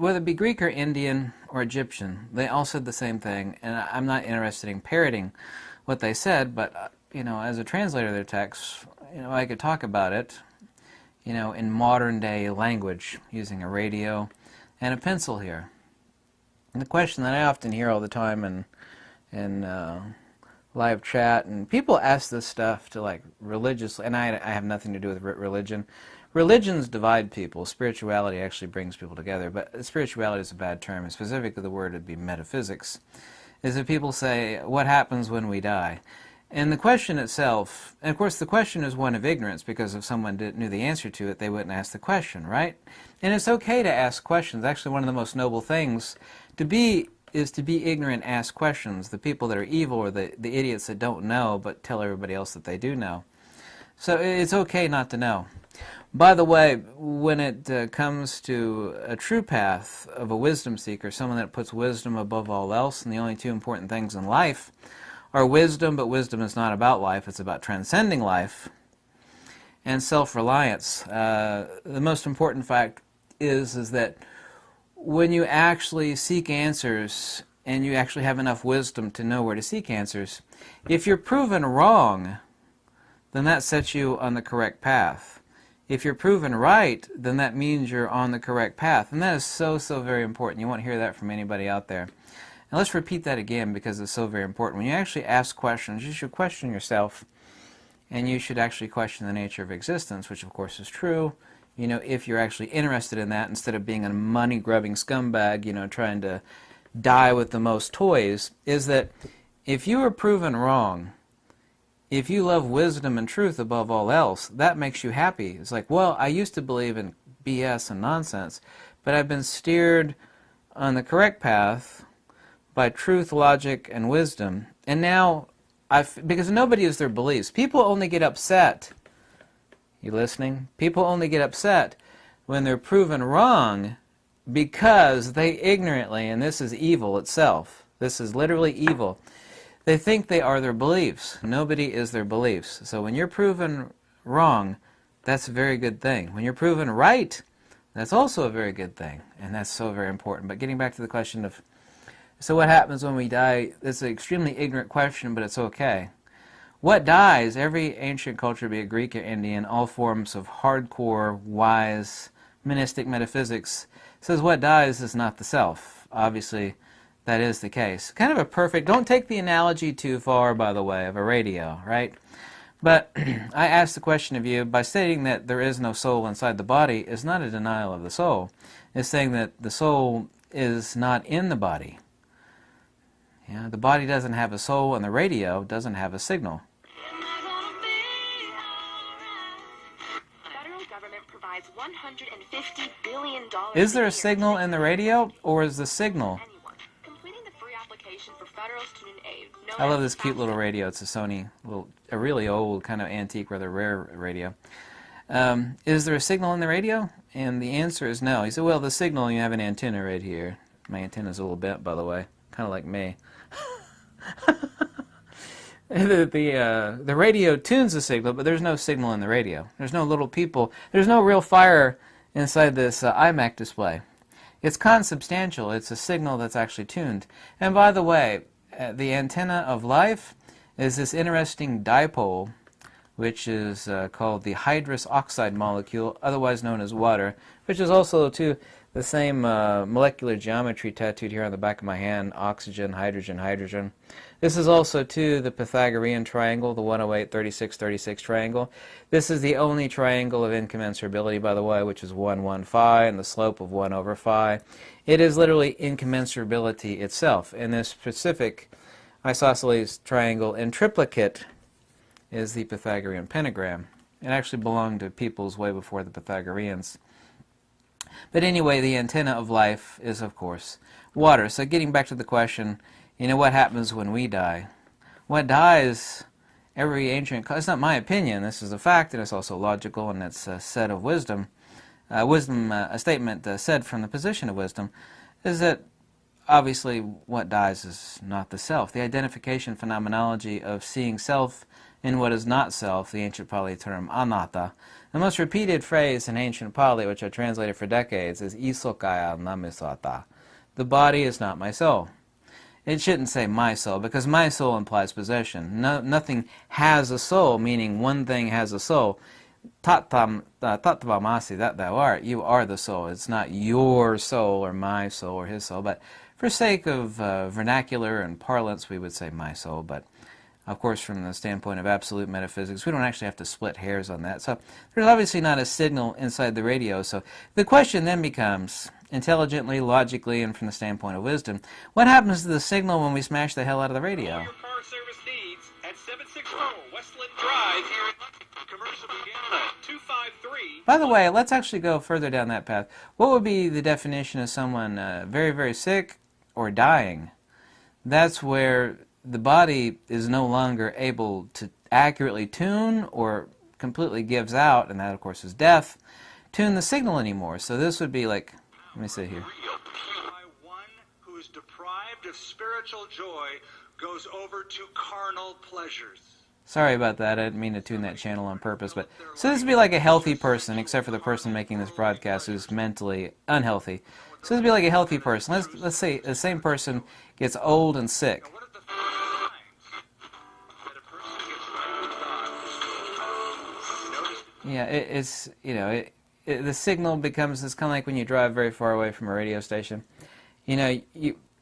whether it be Greek or Indian or Egyptian, they all said the same thing, and I'm not interested in parroting what they said, but as a translator of their texts, I could talk about it, in modern day language, using a radio and a pencil here. And the question that I often hear all the time in live chat, and people ask this stuff to like religiously, and I have nothing to do with religion. Religions divide people. Spirituality actually brings people together, but spirituality is a bad term. Specifically, the word would be metaphysics. Is that people say, what happens when we die? And the question itself, and of course the question is one of ignorance, because if someone knew the answer to it, they wouldn't ask the question, right? And it's okay to ask questions. Actually, one of the most noble things to be is to be ignorant, ask questions. The people that are evil are the idiots that don't know but tell everybody else that they do know. So it's okay not to know. By the way, when it comes to a true path of a wisdom seeker, someone that puts wisdom above all else, and the only two important things in life are wisdom, but wisdom is not about life, it's about transcending life, and self-reliance. The most important fact is that when you actually seek answers, and you actually have enough wisdom to know where to seek answers, if you're proven wrong, then that sets you on the correct path. If you're proven right, then that means you're on the correct path. And that is so, so very important. You won't hear that from anybody out there. And let's repeat that again, because it's so very important. When you actually ask questions, you should question yourself, and you should actually question the nature of existence, which of course is true, if you're actually interested in that, instead of being a money-grubbing scumbag, trying to die with the most toys, is that if you are proven wrong, if you love wisdom and truth above all else, that makes you happy. It's like, well, I used to believe in BS and nonsense, but I've been steered on the correct path by truth, logic, and wisdom. And now, because nobody is their beliefs. People only get upset. You listening? People only get upset when they're proven wrong because they ignorantly, and this is evil itself, this is literally evil, they think they are their beliefs. Nobody is their beliefs. So when you're proven wrong, that's a very good thing. When you're proven right, that's also a very good thing. And that's so very important. But getting back to the question of, so what happens when we die? It's an extremely ignorant question, but it's okay. What dies? Every ancient culture, be it Greek or Indian, all forms of hardcore, wise, monistic metaphysics, says what dies is not the self. Obviously, that is the case. Kind of a perfect, don't take the analogy too far, by the way, of a radio, right? But I ask the question of you, by stating that there is no soul inside the body is not a denial of the soul. It's saying that the soul is not in the body. Yeah, the body doesn't have a soul, and the radio doesn't have a signal. Federal government provides $150 billion. Is there a signal in the radio, or is the signal? I love this cute little radio. It's a Sony, a really old, kind of antique, rather rare radio. Is there a signal in the radio? And the answer is no. He said, well, the signal, you have an antenna right here. My antenna's a little bent, by the way, kind of like me. The radio tunes the signal, but there's no signal in the radio. There's no little people. There's no real fire inside this iMac display. It's consubstantial. It's a signal that's actually tuned. And by the way, the antenna of life is this interesting dipole, which is called the hydrous oxide molecule, otherwise known as water, which is also, too, the same molecular geometry tattooed here on the back of my hand, oxygen, hydrogen, hydrogen. This is also, too, the Pythagorean triangle, the 108, 36, 36 triangle. This is the only triangle of incommensurability, by the way, which is 1, 1, phi, and the slope of 1 over phi. It is literally incommensurability itself. And this specific isosceles triangle in triplicate is the Pythagorean pentagram. It actually belonged to peoples way before the Pythagoreans. But anyway, the antenna of life is, of course, water. So getting back to the question, what happens when we die? What dies, every ancient, it's not my opinion, this is a fact, and it's also logical, and it's a set of wisdom. A statement said from the position of wisdom, is that obviously what dies is not the self. The identification phenomenology of seeing self in what is not self, the ancient Pali term anatta. The most repeated phrase in ancient Pali, which I translated for decades, is isokaya namisata. The body is not my soul. It shouldn't say my soul, because my soul implies possession. Nothing has a soul, meaning one thing has a soul. Tattvamasi, that thou art. You are the soul. It's not your soul or my soul or his soul. But for sake of vernacular and parlance, we would say my soul. But of course, from the standpoint of absolute metaphysics, we don't actually have to split hairs on that. So there's obviously not a signal inside the radio. So the question then becomes, intelligently, logically, and from the standpoint of wisdom, what happens to the signal when we smash the hell out of the radio? All your car service needs at 760 Westland Drive here in Commercial, Indiana, 253. By the way, let's actually go further down that path. What would be the definition of someone very, very sick or dying? That's where the body is no longer able to accurately tune or completely gives out, and that of course is death, tune the signal anymore. So this would be like, let me see here. One who is deprived of spiritual joy goes over to carnal pleasures. Sorry about that, I didn't mean to tune that channel on purpose, but so this would be like a healthy person, except for the person making this broadcast who's mentally unhealthy. So this would be like a healthy person. Let's say the same person gets old and sick. What are the signs that a person gets right with God? Yeah, it's, you know, the signal becomes, it's kind of like when you drive very far away from a radio station. You know,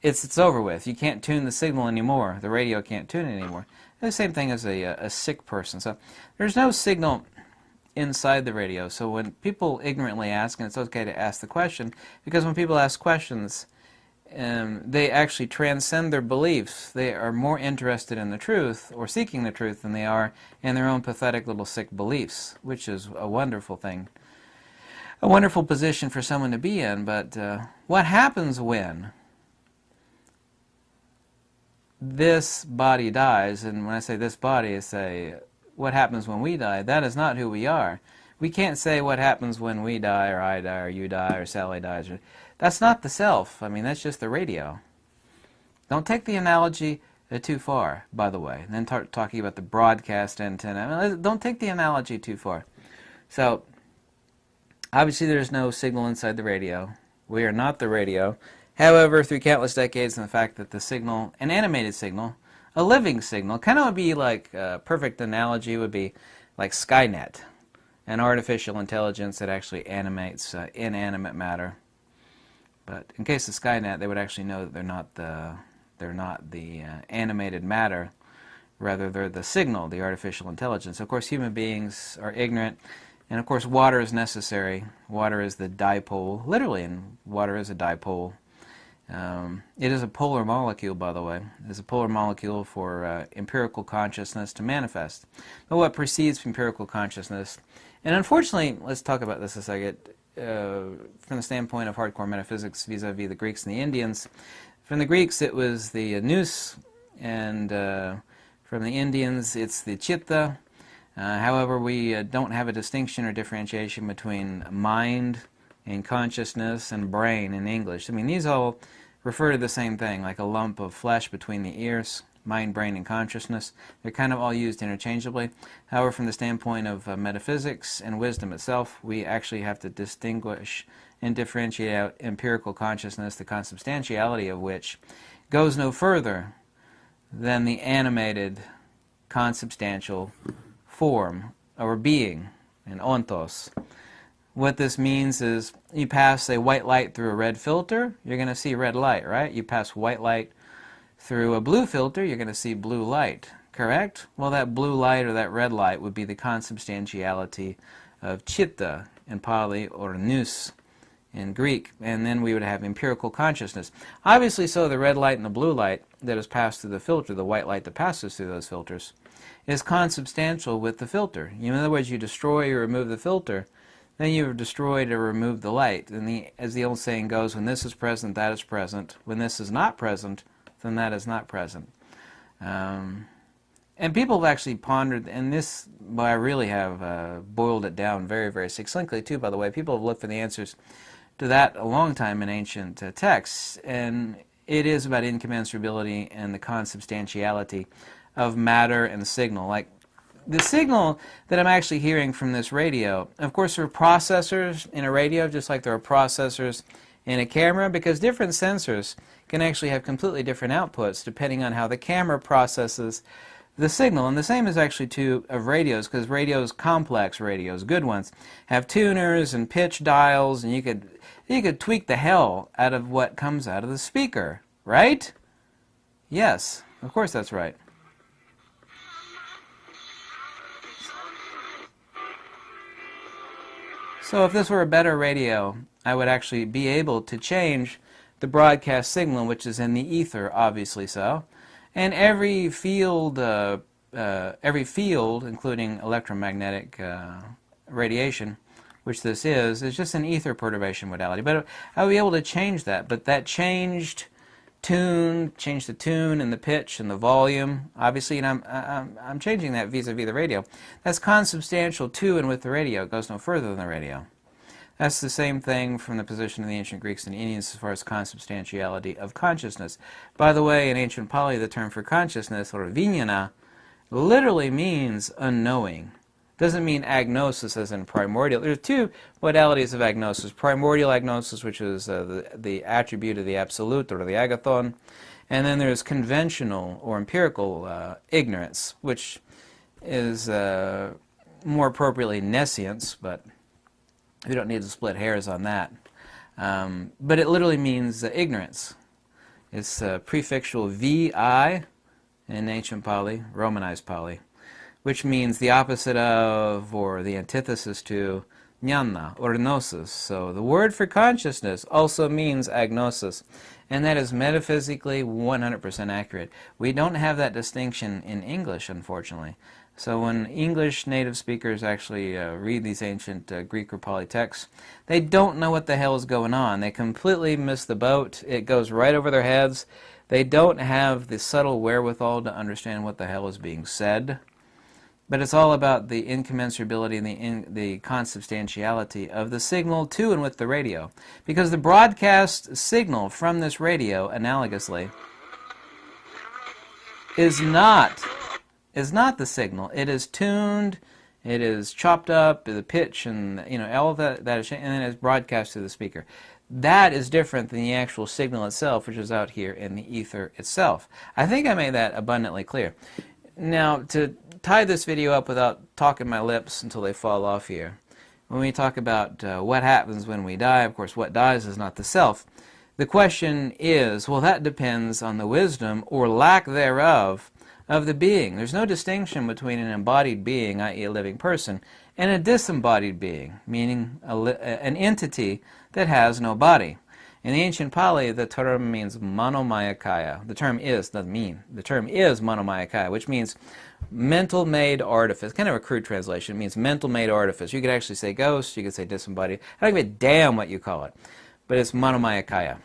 it's over with. You can't tune the signal anymore. The radio can't tune it anymore. The same thing as a sick person. So there's no signal inside the radio. So when people ignorantly ask, and it's okay to ask the question, because when people ask questions, they actually transcend their beliefs. They are more interested in the truth, or seeking the truth, than they are in their own pathetic little sick beliefs, which is a wonderful thing. A wonderful position for someone to be in, but what happens when this body dies? And when I say this body, I say what happens when we die. That is not who we are. We can't say what happens when we die, or I die, or you die, or Sally dies. That's not the self. I mean, that's just the radio. Don't take the analogy too far, by the way. And then talking about the broadcast antenna. I mean, don't take the analogy too far. So obviously there's no signal inside the radio. We are not the radio. However, through countless decades, and the fact that the signal, an animated signal, a living signal, kind of would be like, a perfect analogy would be like Skynet, an artificial intelligence that actually animates inanimate matter. But in case of Skynet, they would actually know that they're not the animated matter. Rather, they're the signal, the artificial intelligence. Of course, human beings are ignorant. And of course, water is necessary. Water is the dipole, literally, and water is a dipole. It is a polar molecule, by the way. It is a polar molecule for empirical consciousness to manifest. But what precedes empirical consciousness, and unfortunately, let's talk about this a second, from the standpoint of hardcore metaphysics vis-a-vis the Greeks and the Indians. From the Greeks, it was the nous, and from the Indians, it's the chitta. However, we don't have a distinction or differentiation between mind and consciousness and brain in English. I mean, these all refer to the same thing, like a lump of flesh between the ears, mind, brain, and consciousness. They're kind of all used interchangeably. However, from the standpoint of metaphysics and wisdom itself, we actually have to distinguish and differentiate out empirical consciousness, the consubstantiality of which goes no further than the animated consubstantial form or being, and ontos. What this means is you pass a white light through a red filter, you're going to see red light, right? You pass white light through a blue filter, you're going to see blue light, correct? Well, that blue light or that red light would be the consubstantiality of chitta in Pali, or nous in Greek, and then we would have empirical consciousness. Obviously, so the red light and the blue light that is passed through the filter, the white light that passes through those filters, is consubstantial with the filter. In other words, you destroy or remove the filter, then you've destroyed or removed the light. And as the old saying goes, when this is present, that is present. When this is not present, then that is not present. And people have actually pondered, and this, well, I really have boiled it down very, very succinctly too, by the way. People have looked for the answers to that a long time in ancient texts, and it is about incommensurability and the consubstantiality of matter and signal. Like, the signal that I'm actually hearing from this radio, of course there are processors in a radio just like there are processors in a camera, because different sensors can actually have completely different outputs depending on how the camera processes the signal. And the same is actually true of radios, because radios, complex radios, good ones, have tuners and pitch dials, and you could tweak the hell out of what comes out of the speaker, right? Yes, of course that's right. So if this were a better radio, I would actually be able to change the broadcast signal, which is in the ether, obviously so. And every field, including electromagnetic radiation, which this is just an ether perturbation modality. But I would be able to change that. But that changed the tune and the pitch and the volume. Obviously, and I'm changing that vis-a-vis the radio. That's consubstantial to and with the radio. It goes no further than the radio. That's the same thing from the position of the ancient Greeks and Indians as far as consubstantiality of consciousness. By the way, in ancient Pali, the term for consciousness, or vijnana, literally means unknowing. Doesn't mean agnosis as in primordial. There are two modalities of agnosis. Primordial agnosis, which is the attribute of the absolute, or the agathon. And then there's conventional or empirical ignorance, which is more appropriately nescience, but we don't need to split hairs on that. But it literally means ignorance. It's prefixual vi in ancient Pali, Romanized Pali, which means the opposite of, or the antithesis to, jnana, or gnosis. So the word for consciousness also means agnosis, and that is metaphysically 100% accurate. We don't have that distinction in English, unfortunately. So when English native speakers actually read these ancient Greek or Pali texts, they don't know what the hell is going on. They completely miss the boat. It goes right over their heads. They don't have the subtle wherewithal to understand what the hell is being said. But it's all about the incommensurability and the consubstantiality of the signal to and with the radio. Because the broadcast signal from this radio, analogously, is not the signal. It is tuned, it is chopped up, the pitch, and all of that is, and then it's broadcast to the speaker. That is different than the actual signal itself, which is out here in the ether itself. I think I made that abundantly clear. Now, to tie this video up without talking my lips until they fall off here, when we talk about what happens when we die, of course what dies is not the self. The question is, well, that depends on the wisdom or lack thereof of the being. There's no distinction between an embodied being, i.e. a living person, and a disembodied being, meaning an entity that has no body. In the ancient Pali, the term means manomayakaya. The term is, doesn't mean. The term is manomayakaya, which means mental-made artifice. Kind of a crude translation. It means mental-made artifice. You could actually say ghost, you could say disembodied. I don't give a damn what you call it. But it's manomayakaya.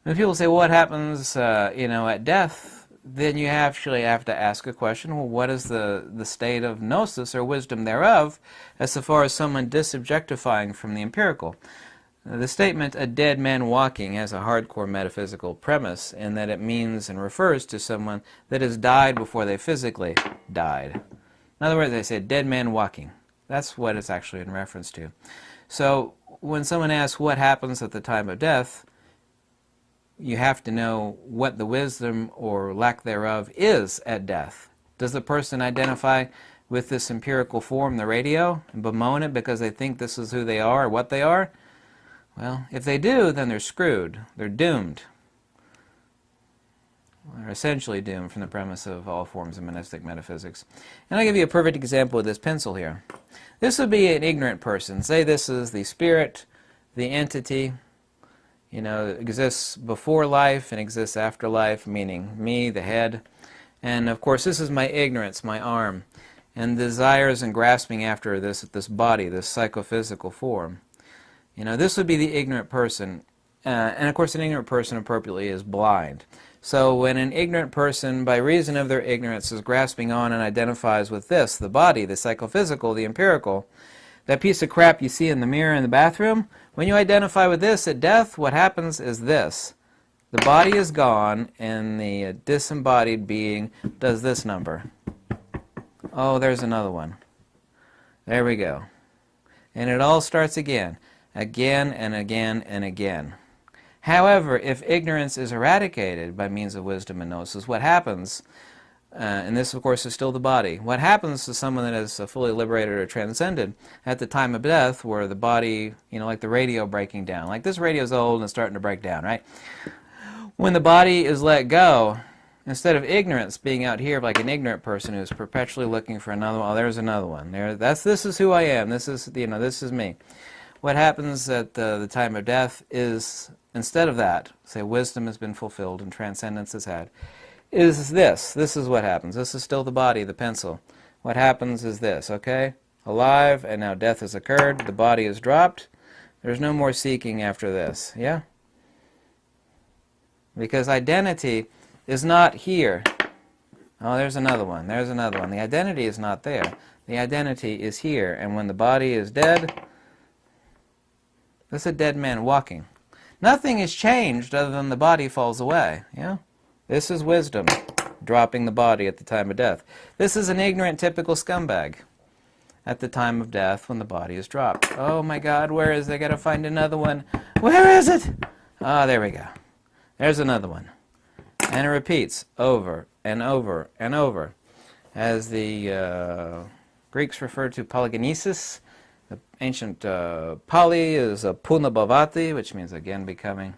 When people say, well, what happens, at death? Then you actually have to ask a question, well, what is the state of gnosis or wisdom thereof as far as someone disobjectifying from the empirical? The statement, a dead man walking, has a hardcore metaphysical premise in that it means and refers to someone that has died before they physically died. In other words, they say dead man walking. That's what it's actually in reference to. So when someone asks what happens at the time of death, you have to know what the wisdom or lack thereof is at death. Does the person identify with this empirical form, the radio, and bemoan it because they think this is who they are or what they are? Well, if they do, then they're screwed. They're doomed. They're essentially doomed from the premise of all forms of monistic metaphysics. And I'll give you a perfect example with this pencil here. This would be an ignorant person. Say this is the spirit, the entity, exists before life and exists after life, meaning me, the head. And of course, this is my ignorance, my arm, and desires and grasping after this body, this psychophysical form. This would be the ignorant person. And of course, an ignorant person appropriately is blind. So when an ignorant person, by reason of their ignorance, is grasping on and identifies with this, the body, the psychophysical, the empirical, that piece of crap you see in the mirror in the bathroom, when you identify with this at death, what happens is this. The body is gone, and the disembodied being does this number Oh, there's another one. There we go. And it all starts again. Again and again and again. However, if ignorance is eradicated by means of wisdom and gnosis, what happens, and this of course is still the body, what happens to someone that is fully liberated or transcended at the time of death, where the body, like the radio breaking down, like this radio's old and it's starting to break down, right? When the body is let go, instead of ignorance being out here like an ignorant person who's perpetually looking for another one, oh, there's another one. This is who I am. This is, this is me. What happens at the time of death is, instead of that, say wisdom has been fulfilled and transcendence is had, is this. This is what happens. This is still the body, the pencil. What happens is this, okay? Alive, and now death has occurred. The body is dropped. There's no more seeking after this, yeah? Because identity is not here. Oh, there's another one. There's another one. The identity is not there. The identity is here. And when the body is dead, that's a dead man walking. Nothing is changed other than the body falls away. Yeah? This is wisdom, dropping the body at the time of death. This is an ignorant, typical scumbag at the time of death when the body is dropped. Oh my God, where is it? I got to find another one. Where is it? Ah, there we go. There's another one. And it repeats over and over and over. As the Greeks referred to polygenesis, the ancient Pali is punabhavati, which means again becoming.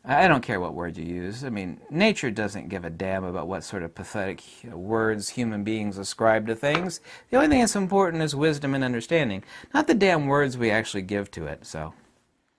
I don't care what word you use. I mean, nature doesn't give a damn about what sort of pathetic words human beings ascribe to things. The only thing that's important is wisdom and understanding, not the damn words we actually give to it. So,